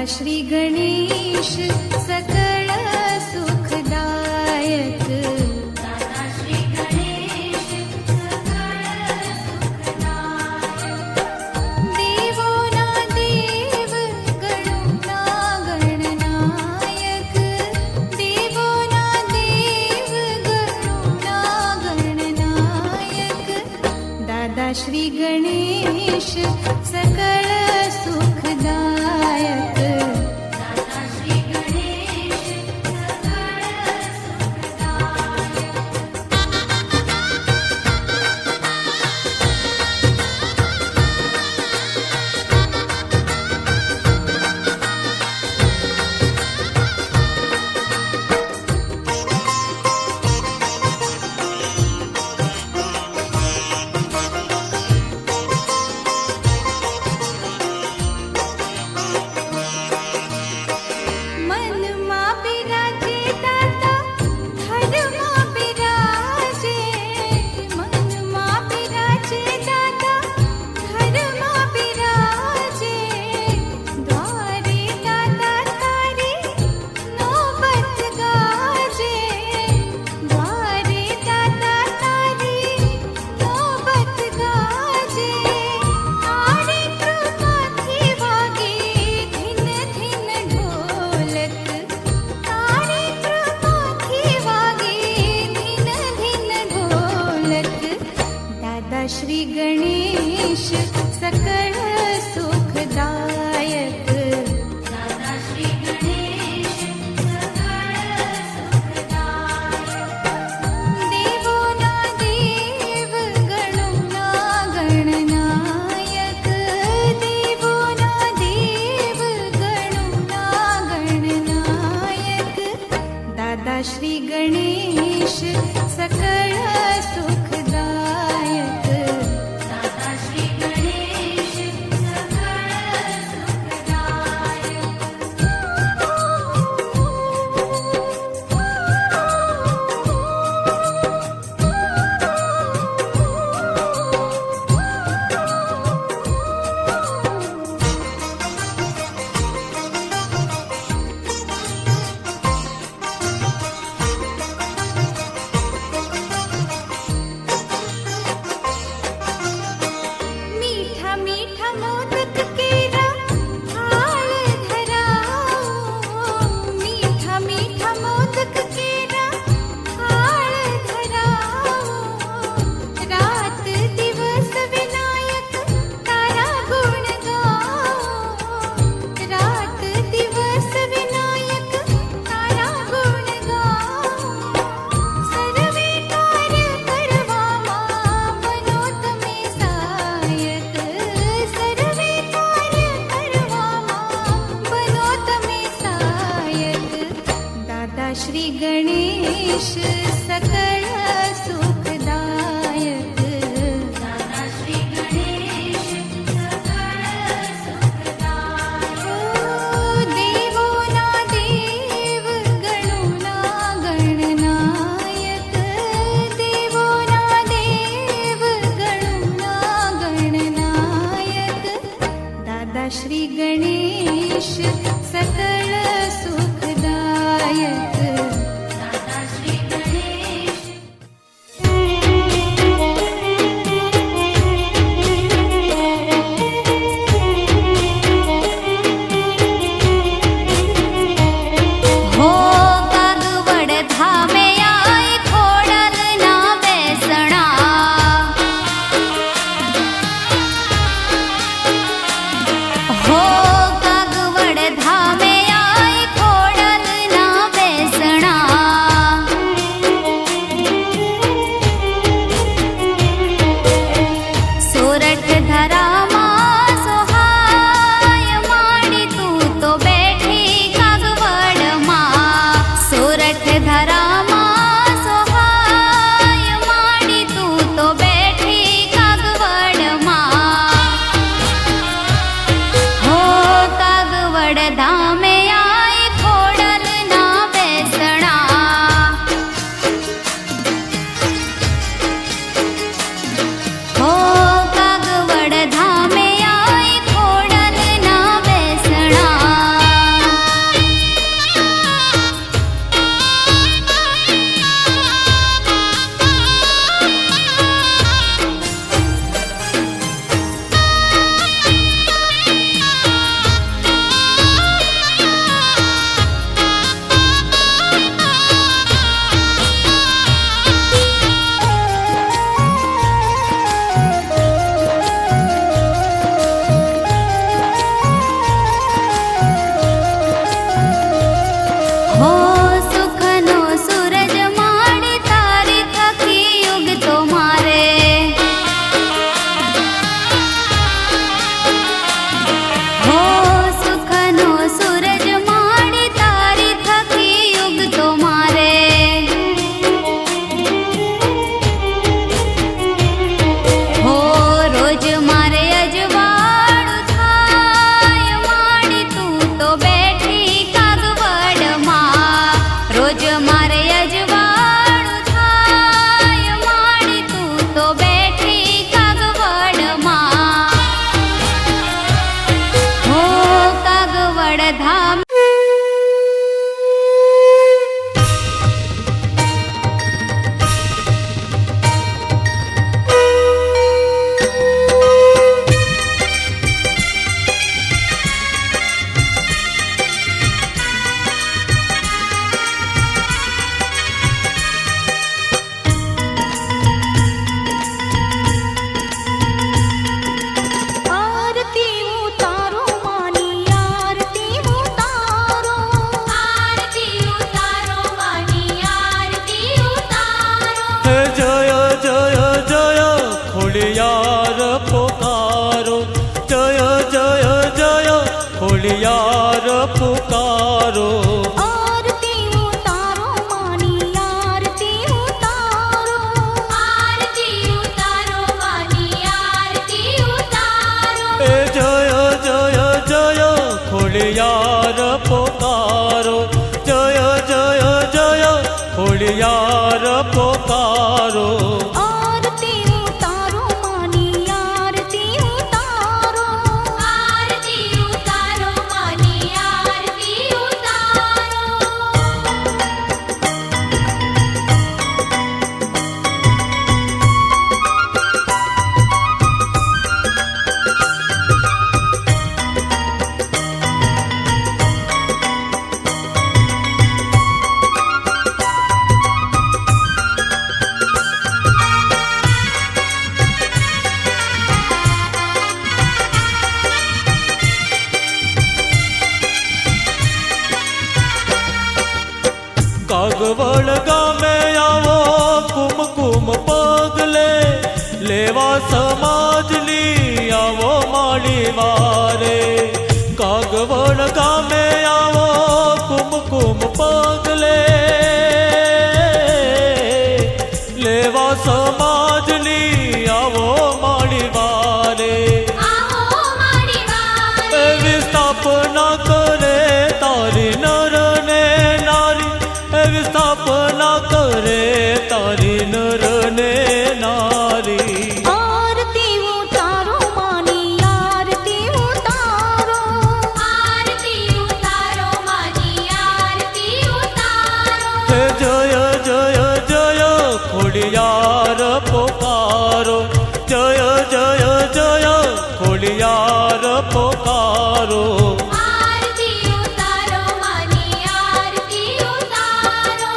श्री गणेश सकल सुखदायक। दादा श्री गणेश सकल सुखदायक। देवोना देव गणोना गणनायक। देवोना देव गणोना गणनायक। दादा श्री गणेश सकल सुखदायक। दादा श्री गणेश सकल श्री गणेश सकल सुखदायक। दादा श्री गणेश सकल सुखदायक। देवोना देव गणोना गणनायक। देवोना देव गणोना गणनायक। दादा श्री गणेश सकल सुखदायक। दादा श्री गणेश सकल सुखदायक। मीठा मीठा मोदक केरा थाल धराओ। मीठा मीठा मोदक केरा थाल धराओ। रात दिवस विनायक तारा गुण गाओ। रात दिवस विनायक तारा गुण गाओ। सर्वे कार्य करवामा बनो तमे सहायक। सर्वे कार्य करवामा बनो तमे सहायक। दादा श्री गणेश सकल सुखदायक। दादा श्री गणेश सकल सुखदायक। देवोना देव गणोना गणनायक। देवोना देव गणोना गणनायक। दादा श्री गणेश सकल सुखदायक। दादा श्री गणेश हो कागवड धामे आई खोडल ना बेसणा। हो कागवड धामे आई खोडल ना बेसणा। सोरठ धरामा सोहाय माडी तू तो बैठी कागवड मा। सोरठ धरामा અજવાળું થાય માડી તું તો બેઠી કાગવડમાં હો કાગવડ ધામ આરતી ઉતારો માની આરતી ઉતારો આરતી ઉતારો માની આરતી ઉતારો હે જય જય જય ખોડિયાર પુકારો જય જય જય ખોડિયાર પુકારો આરતી ઉતારો માની આરતી ઉતારો આરતી ઉતારો માની આરતી ઉતારો હે જય જય જય ખોડિયાર પુકારો જય જય જય ખોડિયાર પુકારો આરતી ઉતારો માની આરતી ઉતારો આરતી ઉતારો માની આરતી ઉતારો કાગવડ ગામે આવો કુમકુમ પગલે લેવા સમાજની આવો માળી વારે કાગવડ ગામે આવો કુમકુમ પગલે લેવા સમાજની આવો માળી વારે આવો મારી વારે એવી સ્થાપના કરે તારી નર ને નારી એવી સ્થાપના કરે તારી નર ને નારી આરતી ઉતારો માની આરતી ઉતારો આરતી ઉતારો માની આરતી ઉતારો હે જય જય જય ખોડિયાર પુકારો જય જય જય ખોડિયાર પુકારો આરતી ઉતારો માની આરતી ઉતારો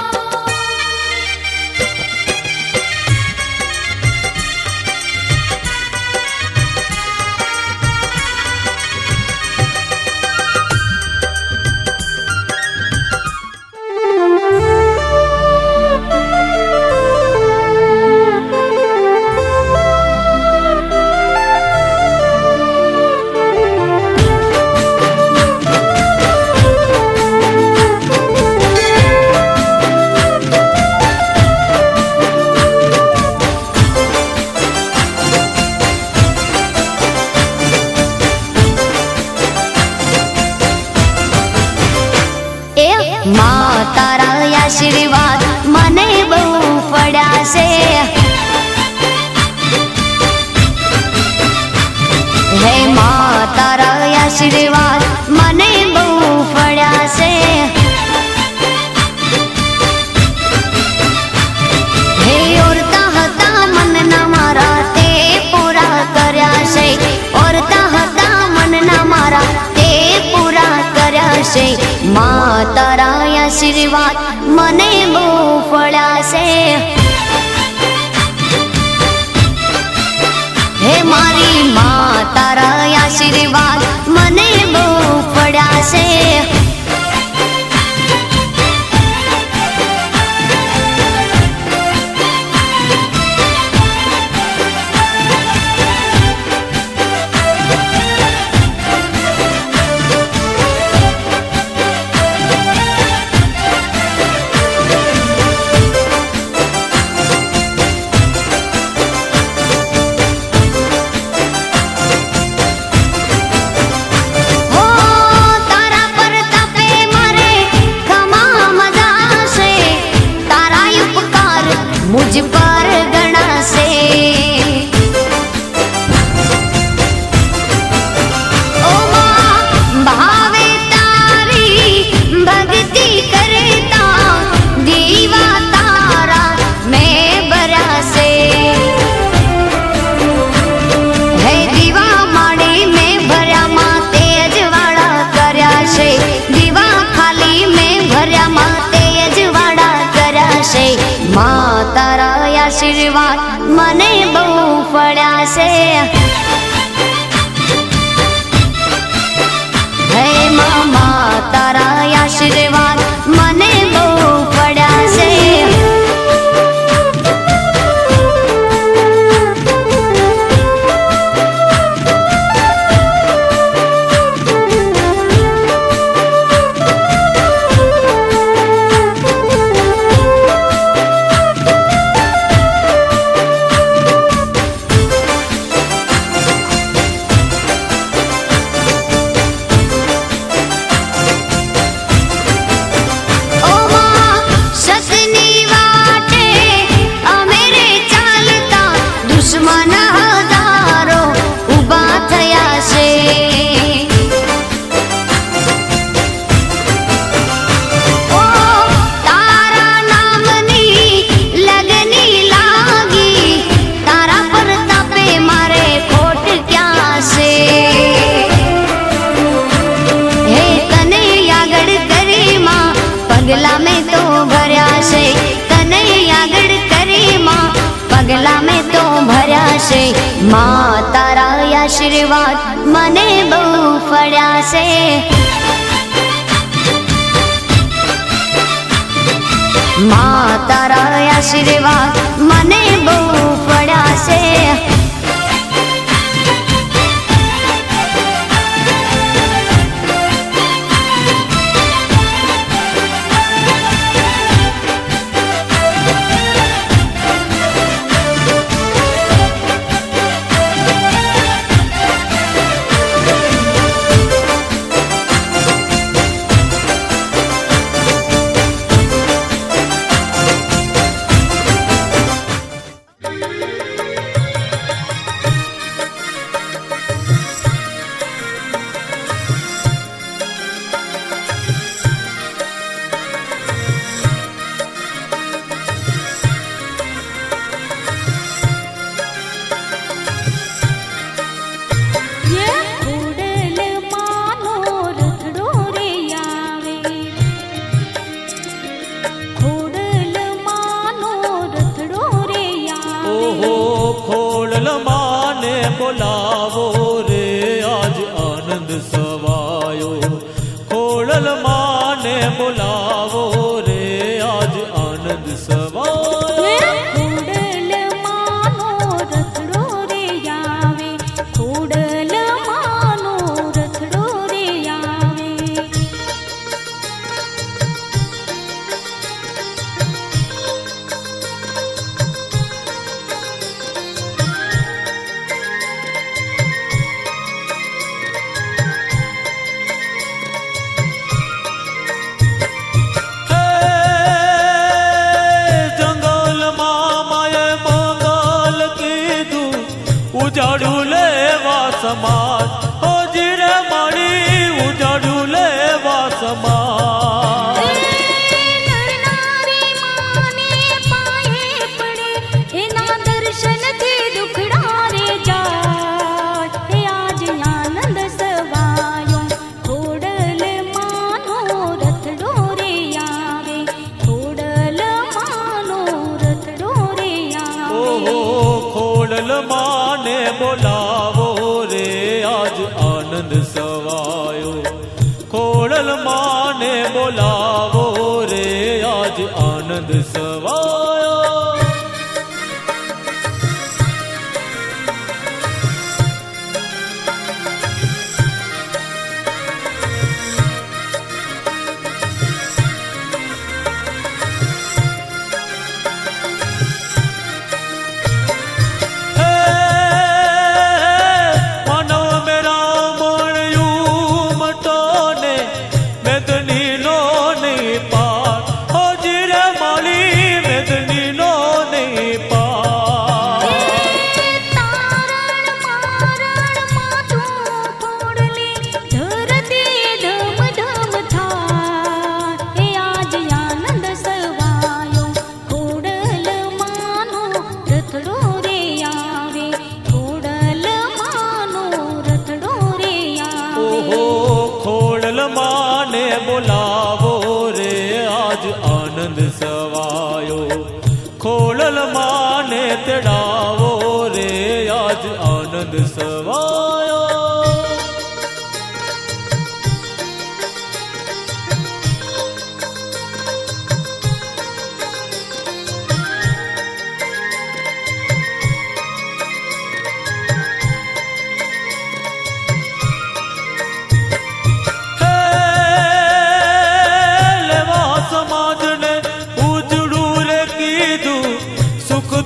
માં તારા આશીર્વાદ મને બહુ પડ્યા છે હે માં તારા આશીર્વાદ મને બહુ પડ્યા છે હે ઓરતા હતા મનના મારા તે પૂરા કર્યા છે ઓરતા હતા મનના મારા તે પૂરા કર્યા છે માં તારા આશીર્વાદ મને બહુ ફળ્યા છે હે મારી માં તારા આશીર્વાદ મને બહુ ફળ્યા છે હો તારા પર આશીર્વાદ મને બહુ ફળ્યા છે. હે મામા તારા આશીર્વાદ મને બહુ ફળ્યા છે. પગલા મેં તો ભર્યા છે તને આગળ કરી માં, પગલા મેં તો ભર્યા છે. માં તારા આશીર્વાદ મને બહુ ફળ્યા છે. માં તારા આશીર્વાદ મને બહુ ફળ્યા છે. બોલાવો રે આજ આનંદ સવાયો. ખોડલ માને બોલાવો રે આજ આનંદ સવાયો. ખોડલ માનો રથડો રે આવે, ખોડલ માનો રથડો રે આવે. ઉજાડું લેવા સમાજ હોજી રે મારી, ઉજાડું લેવા સમાજ. નરનારી માને પાયે પડે એના દર્શનથી દુખડા રે જાય. આજ આનંદ સવાયો, ખોડલ માનો રથડો રે આવે, ખોડલ માનો રથડો રે આવે. ઓહો ખોડલ માને બોલાવો રે આજ આનંદ સવાયો. ખોડલ માને બોલાવો રે આજ આનંદ સવાયો. બોલાવો રે આજ આનંદ સવાયો. ખોડલ માને તેડાવો રે આજ આનંદ સવાયો.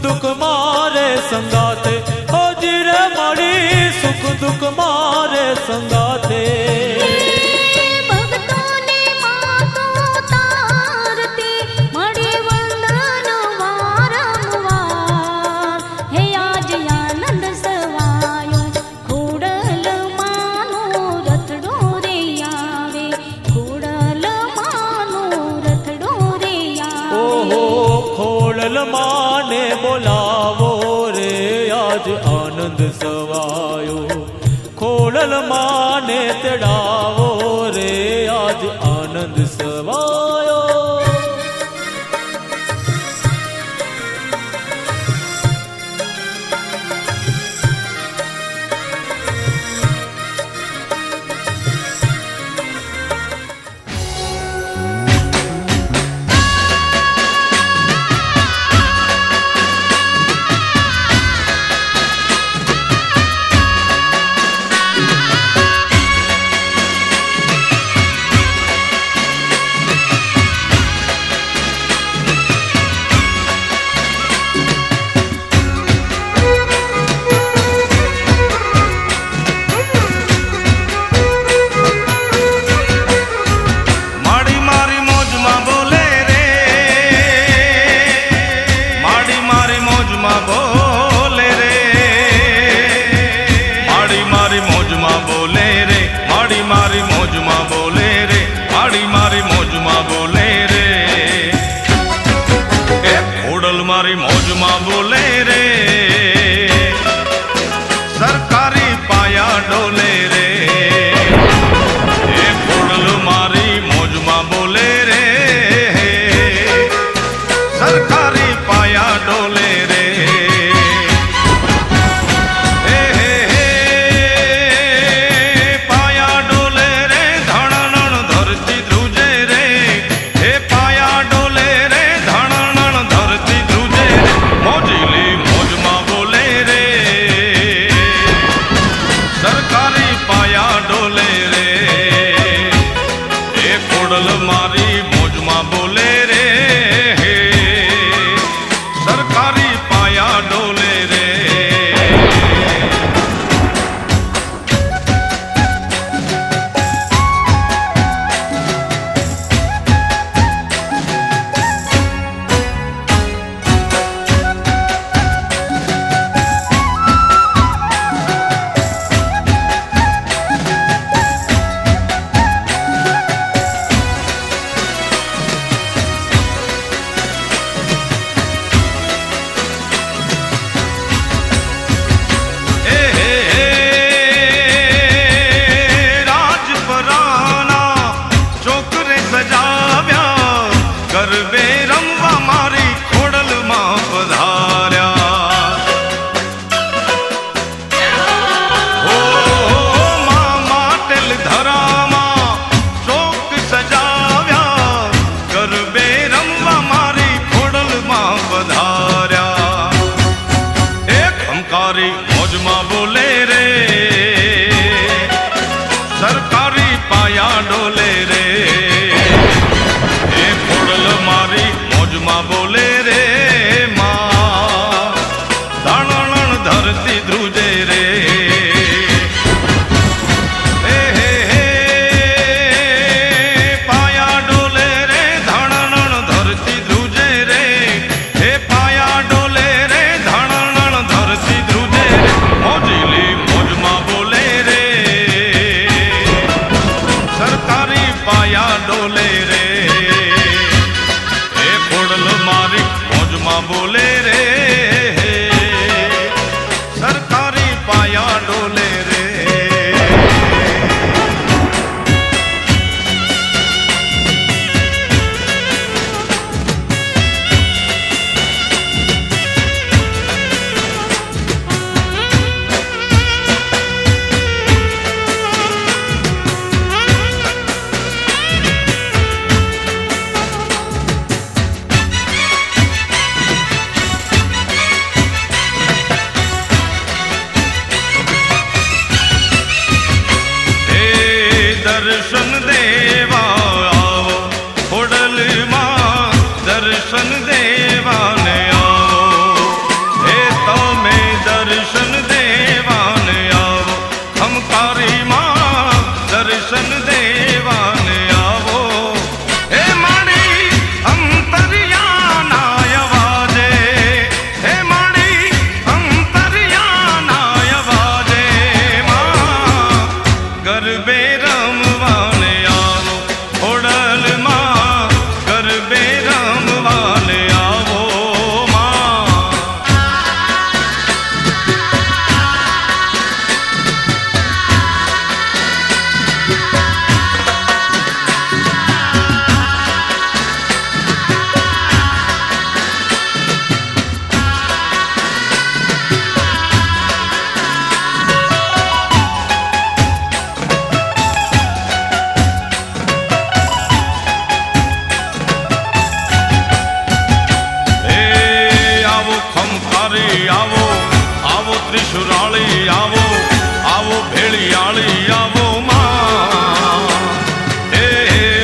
દુઃખ મારે સંગાતે હોજી રે મળી સુખ દુઃખ મારે સંગાતે. ભક્તોની માતો તારતી મળી વંદન વારંવાર. હે આજ આનંદ સવાયો ખોડલ માનો રથડો રે આવે. ખોડલ માનો રથડો રે આવે. ઓહો ખોડલ માને બોલાવો રે આજ આનંદ સવાયો. ખોડલ માને તેડાવો રે આજ આનંદ સવાયો. મારી મોજમાં બોલે રે સરકારી પાયા ડોલે રે. એ ખોડલ મારી મોજમાં બોલે રે સરકારી પાયા ડોલે રે. પાયા ડોલે રે ધણણ ધરતી ધ્રુજે રે. હે પાયા ડોલે રે ધણણ ધરતી ધ્રુજે રે. મોજીલી મોજમાં બોલે રે સરકારી પાયા ડોલે રે. એ ખોડલ મારી મોજમાં બોલે રે સરકારી પાયા ડોલે રે. મોજમાં બોલે રે સરકારી પાયા ડોલે રે. એ ખોડલ મારી મોજમાં બોલે રે માં ધણણ ધરતી ધ્રુજે રે. પાયા ડોલે રે ધણણ ધરતી ધ્રુજે રે. હે પાયા ડોલે રે ધણણ ધરતી ધ્રુજે રે. મોજીલી મોજમાં બોલે રે સરકારી પાયા ડોલે રે. એ ખોડલ મારી મોજમાં બોલે રે સરકારી દર્શન દેવા આવો ખોડલમાં દર્શન દેવાને આવો હે તમે દર્શન દેવાને આવો ખમકારીમાં દર્શન દેવાને આવો હે મારી અંતરિયાના અવાજે હે મારી અંતરિયાના અવાજે માં ગરબે રમવાને આવો ખોડલમાં ગરબે રમવાને આવો માં આવો ખમકારી આવો આવો ત્રિશુરાળી આવો આવો ભેળિયાળી આવો માં હે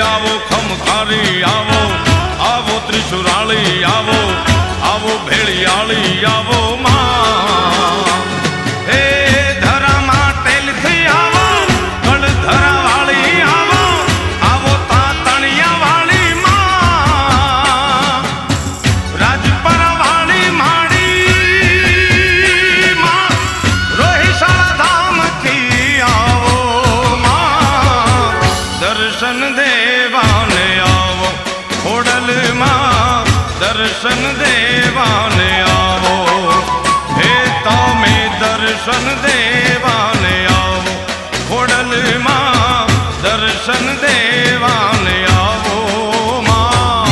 આવો ખમકારી આવો આવો ત્રિશુરાળી આવો આવો ભેળિયાળી આવો માં હે ધરા માટેલથી આવો ગળધરા વાળી આવો આવો તાતણિયા વાળી માં રાજપરા વાળી માડી માં રોહિશાળા ધામથી આવો માં દર્શન દેવાને આવો ખોડલમાં દર્શન દેવાને આવો હે તમે દર્શન દેવાને આવો ખોડલમાં દર્શન દેવાને આવો માં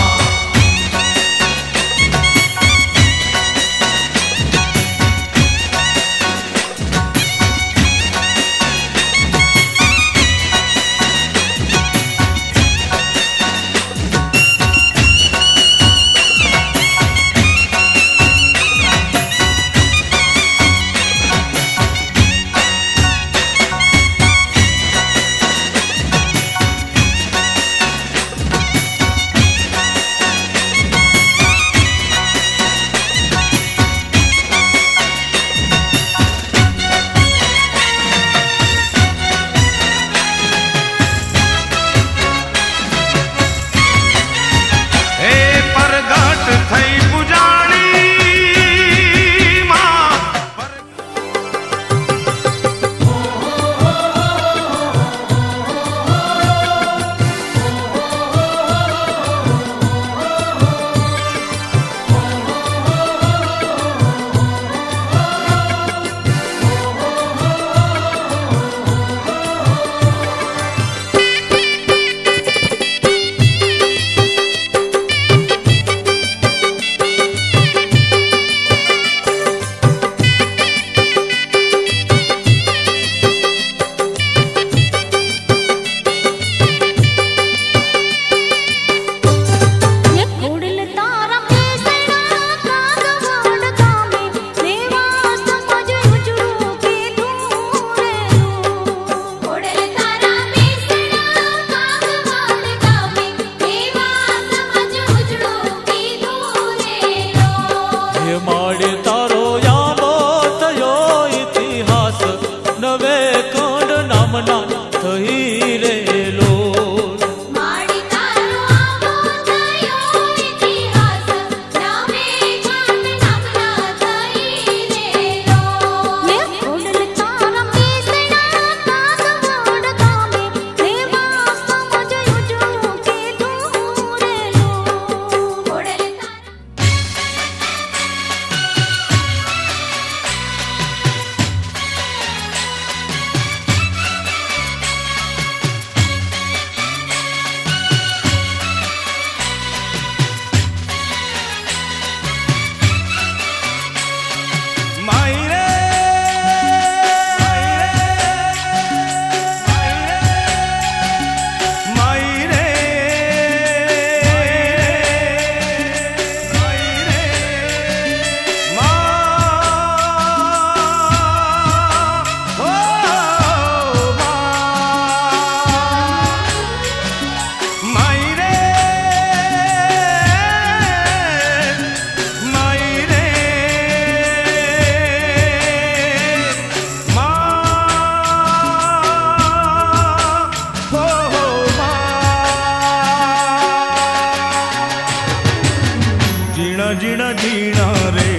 जीना रे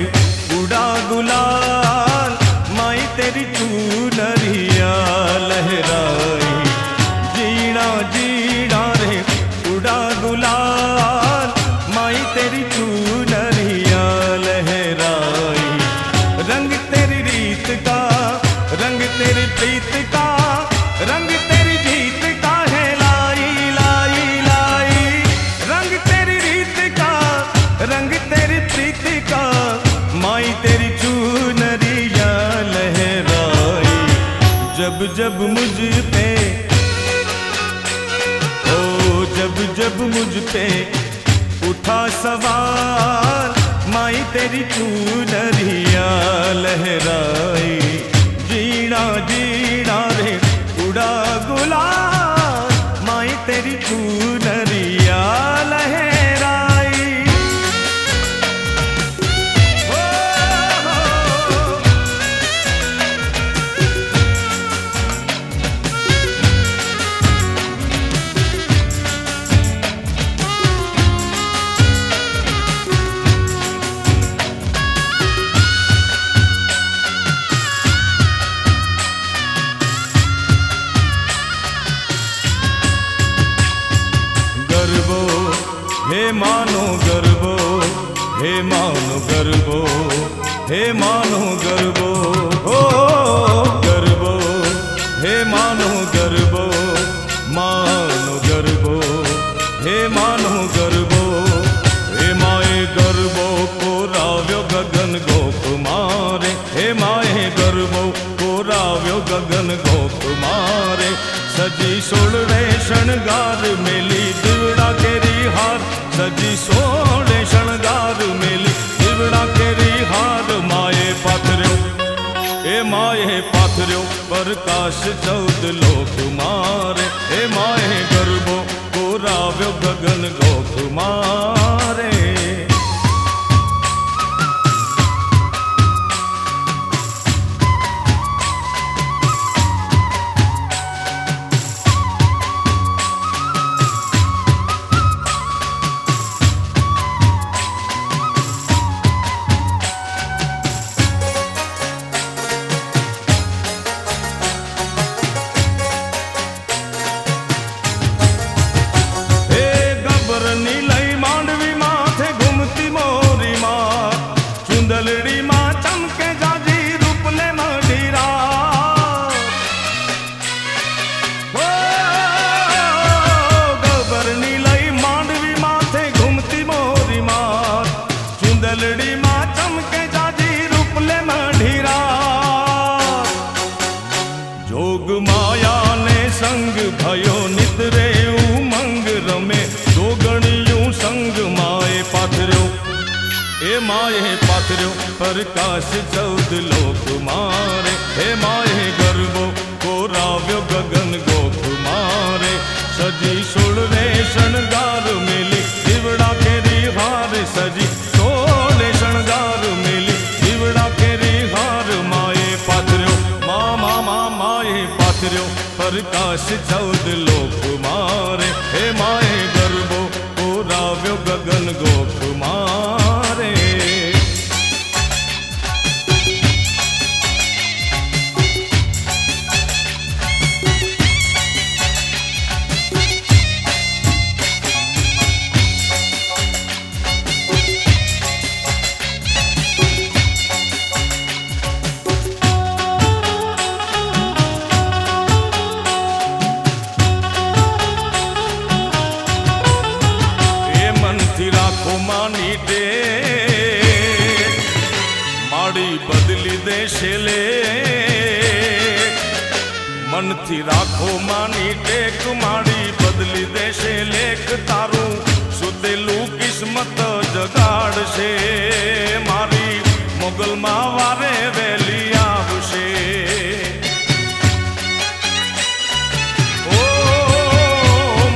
उड़ा गुलाल माई तेरी चूनरिया लहराई जीना जीना रे उड़ा गुलाल माई तेरी चूनरिया लहराई रंग तेरी रीत का रंग तेरी प्रीत का रंग तेरी जीत का है लाई लाई लाई रंग तेरी रीत का रंग तेरी प्रीत का माई तेरी चूनरिया लहराई जब जब मुझ पे ओ जब जब मुझ पे उठा सवाल माई तेरी चूनरिया लहराई जीना जीना रे उड़ा गुलाल माई तेरी चूनरिया लहराई ओ, गरबो हे मानो गरबो हे मानो गरबो हे मानो गरबो हो गरबो हे मानो गरबो हे मानो गरबो हे माए गरबो को राव्यो गगन गोप मारे हे माए गरबो को राव्यो गगन गोप मारे सजी सोलरे शणगार मेली दिवड़ा केरी हार सजी सोले शणगार मेली दिवड़ा केरी हार माए पाथर्यो ए माए पाथर्यो प्रकाश चौद लोक मारे ए माए गरबो कोराव्यो गगन गोप मारे नीलई मांडवी माथे घूमती मोरी माँ चुंदलड़ी माँ चमके जाजी रूपले मडीरा गबर नीलई मांडवी माथे घूमती मोरी माँ चुंदलड़ी माँ चमके जाजी रूपले मडीरा जोग माया ने संग भयो नितरे उमंग रमे जोगणियों संग माए पाथर्यो हे माए पाथर्यो प्रकाश चौद लोक मारे हे माए गरबो कोराव्यो गगन गोप मारे सजी सोलरे शणगार मेली दिवड़ा केरी हार सजी सोले शणगार मेली दिवड़ा केरी हार माए पाथर्यो माए पाथर्यो प्रकाश चौद लोक मारे हे माए गरबो कोराव्यो गगन गोप मारे राखो मानी दे माड़ी बदली दे शेले मन थी राखो मानी टेक माड़ी बदली दे शेलेक तारू सुतेलू किस्मत जगाड़ से मारी मोगल मावारे वेली आवशे ओ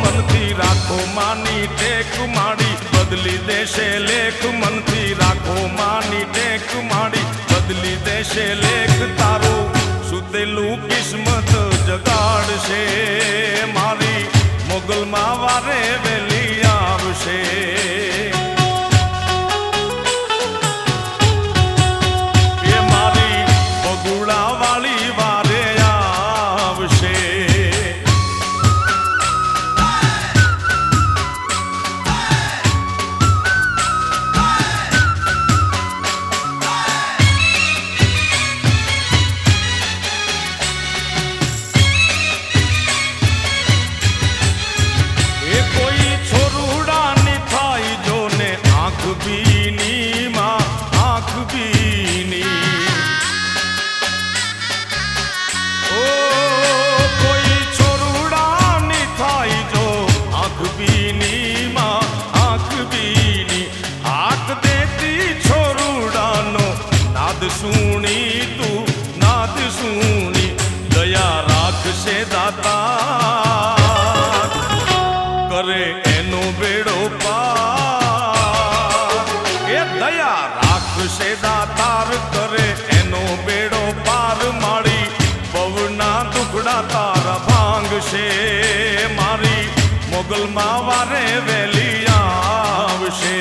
मन थी राखो मानी टेक माड़ी बदली देशे लेख मनती राखो मानी टेक माड़ी बदली देशे लेख तारो सुतेलू किस्मत जगाड़ से मारी मोगल मावारे वेली आवशे સુણી તું નાદ સુણી દયા રાખશે દાતા કરે એનો બેડો પાર એ દયા રાખશે દાતાર કરે એનો બેડો પાર મારી પવના દુખડા તારા ભાંગશે મારી મોગલમાં વારે વેલી આવશે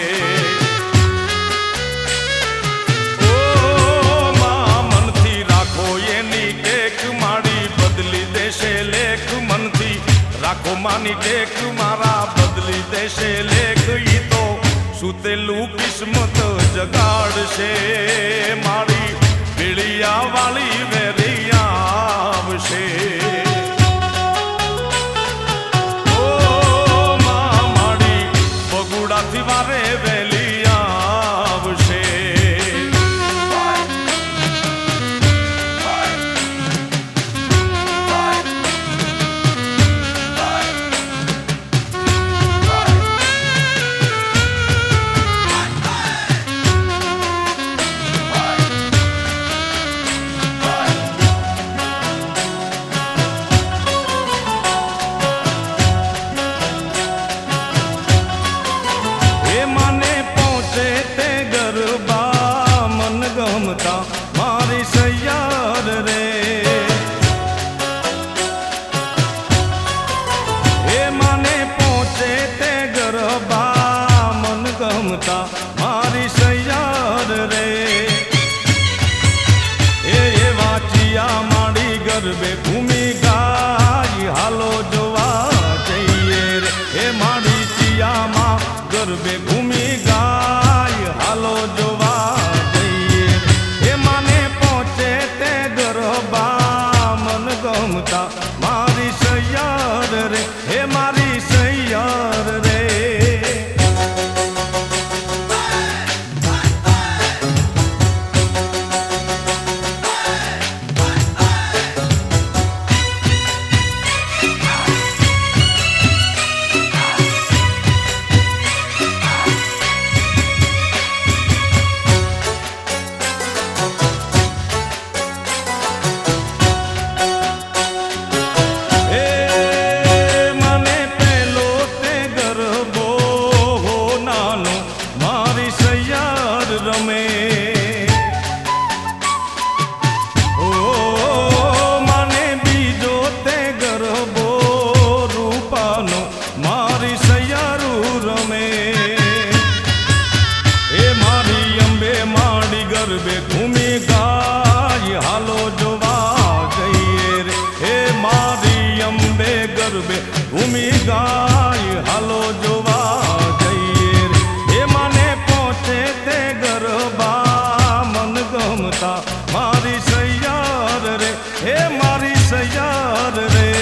રાખો માની ટેક મારા બદલી દેશે લેખ ઈ તો સુતેલું કિસ્મત જગાડશે મારી પીળિયા વાળી વેરિયા આવશે ઓ માં મારી બગુડાથી વારે વેલી આવશે મારી સૈયાર રે એ મને પહોંચે તે ગરબા મન ગમતા મારી સૈયાર રે એ વાંચિયા માડી ગરબે ભૂમિ ગાય હાલો જોવા જઈએ રે એ માડી ચિયામાં ગરબે ભૂમિ ગાય હાલો જોવા મારી સૈયાર રે હે મારી સૈયાર રે ગરબે ઘૂમી ગાય હાલો જોવા જઈએ રે હે મારી અંબે ગરબે ઘૂમી ગાય હાલો જોવા જઈએ રે હે મને પહોંચે તે ગરબા મન ગમતા મારી સૈયાર રે હે મારી સૈયાર રે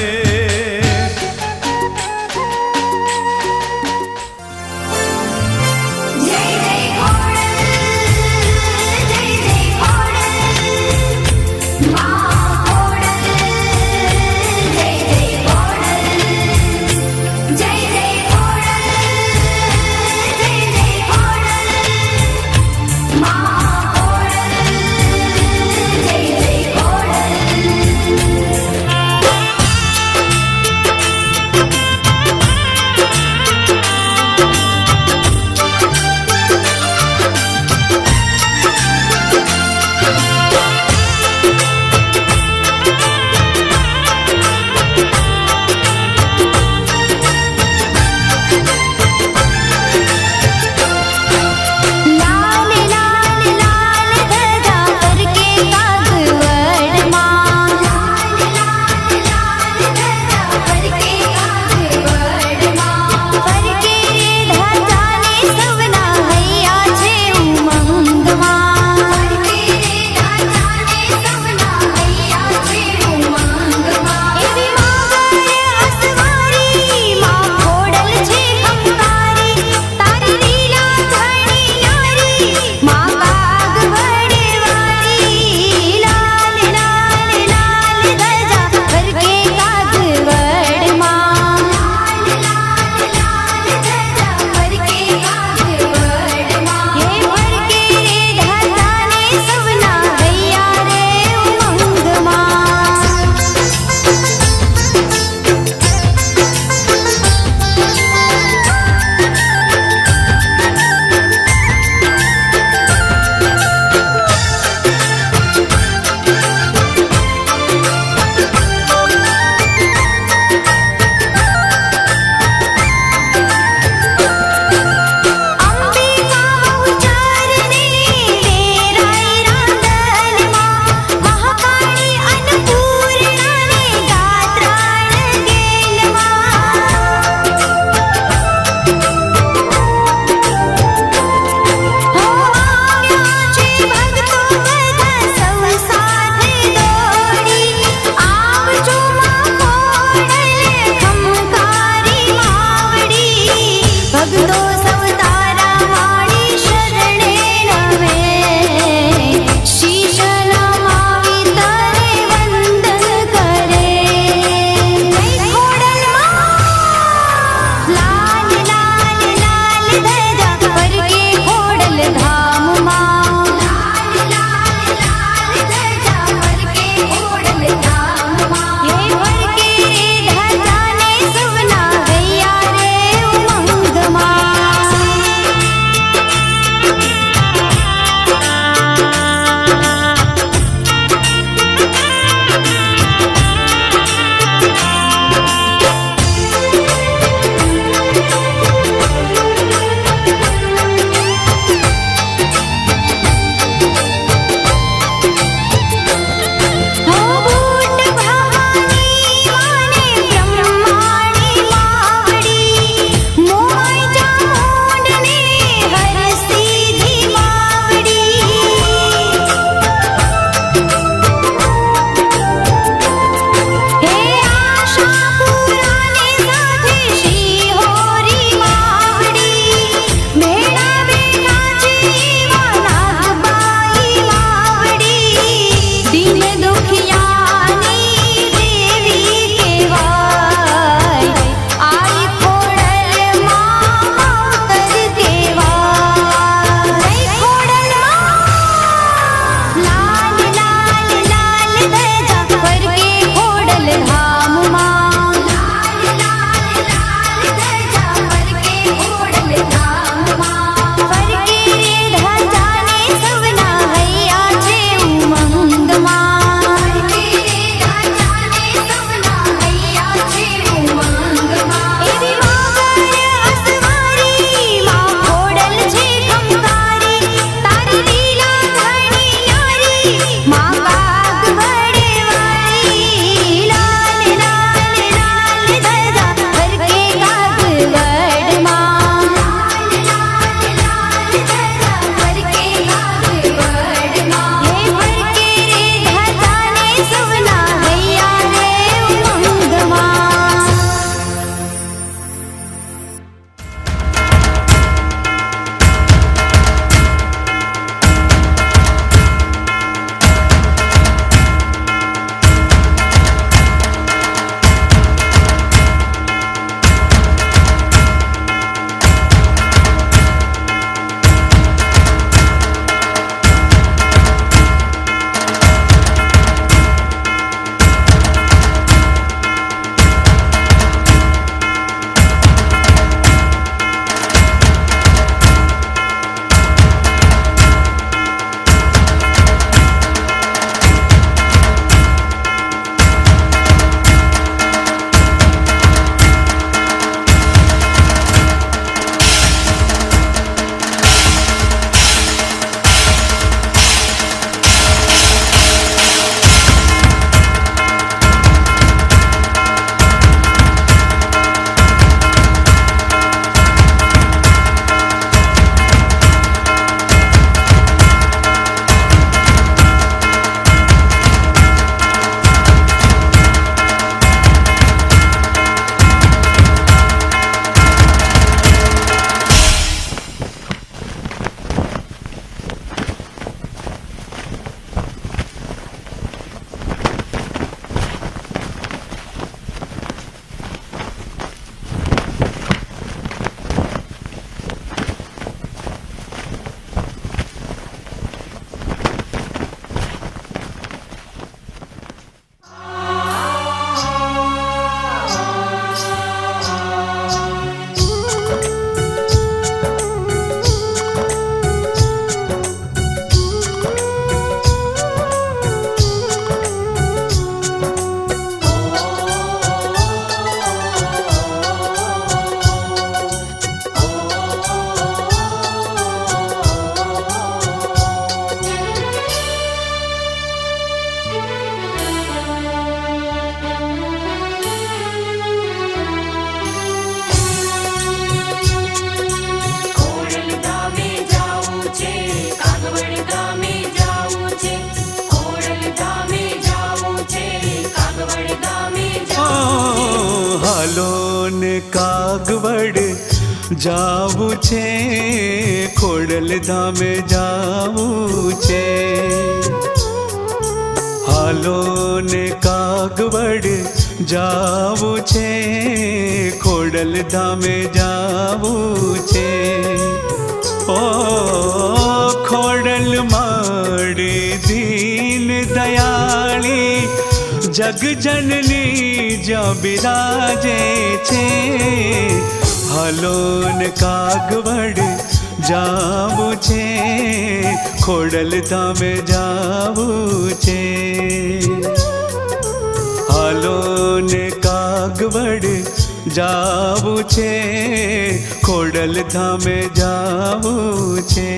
જય કાગવડ ગામે જાવું છે, ખોડલ ગામે જાવું છે, કાગવડ ગામે જાવું છે. હાલો ને કાગવડ જાવું છે, ખોડલ ધામે જાવું છે. હાલો ને કાગવડ જાવું છે, ખોડલ ધામે જાવું છે. ઓ ખોડલ માડી દીન દયાળી, જગજનની જ્યાં બિરાજે છે. હાલો ને કાગવડ જાવું છે, ખોડલ ધામે જાવું છે. હાલો ને કાગવડ જાવું છે, ખોડલ ધામે જાવું છે.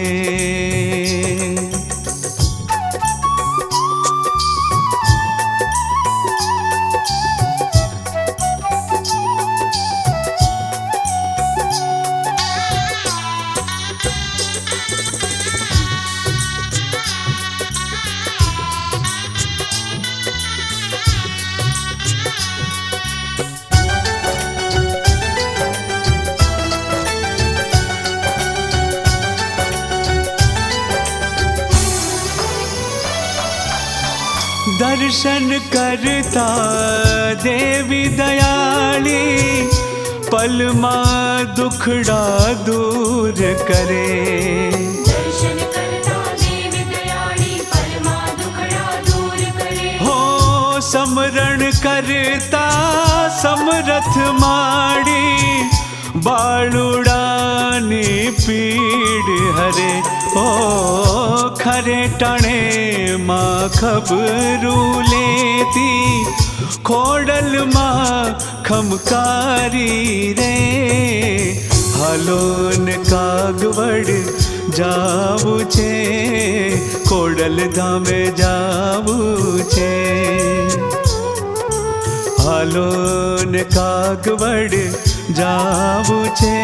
દર્શન કરતા દેવી દયાળી, પલમાં દુખડા દૂર કરે. દર્શન કરતા દેવી દયાળી, પલમાં દુખડા દૂર કરે. હો સમરણ કરતા સમરથ માડી, બાળુડાની પીડ હરે. ઓ ખરે ટણે માં ખબરું લેતી, ખોડલમાં ખમકારી રે. હાલો ને કાગવડ જાવું છે, ખોડલ ધામે જાવું છે. હાલો ને કાગવડ જાવું છે,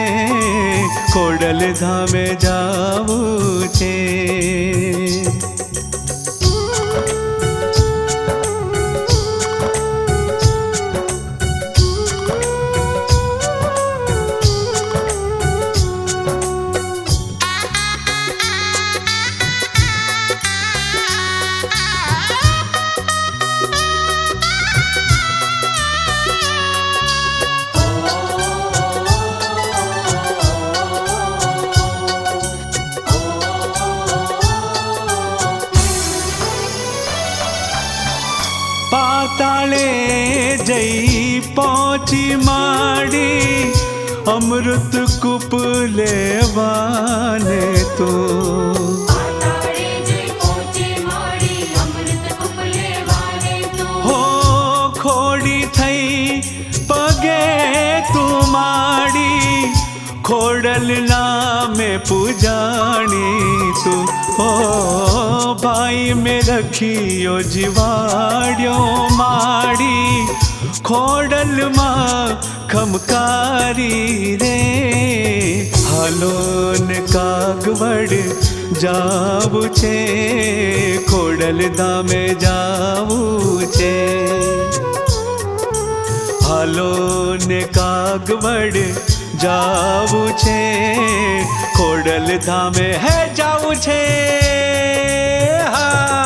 ખોડલ ધામે જાવું છે. પાતાળે જઈ પહોંચી માડી, અમૃત કૂપ લેવાને તો. પાતાળે જઈ પહોંચી માડી, અમૃત કૂપ લેવાને તો. હો ખોડી થઈ પગે તું માડી, ખોડલ નામે પૂજાણી તું. હો ભાઈ મેં રખિયો જીવાડ્યો માડી, ખોડલમાં ખમકારી રે. હાલો ને કાગવડ જાવું છે, ખોડલ ધામે જાવું છે. હાલો ને કાગવડ જાવું છે, ખોડલ ધામે હે જાવું છે. હા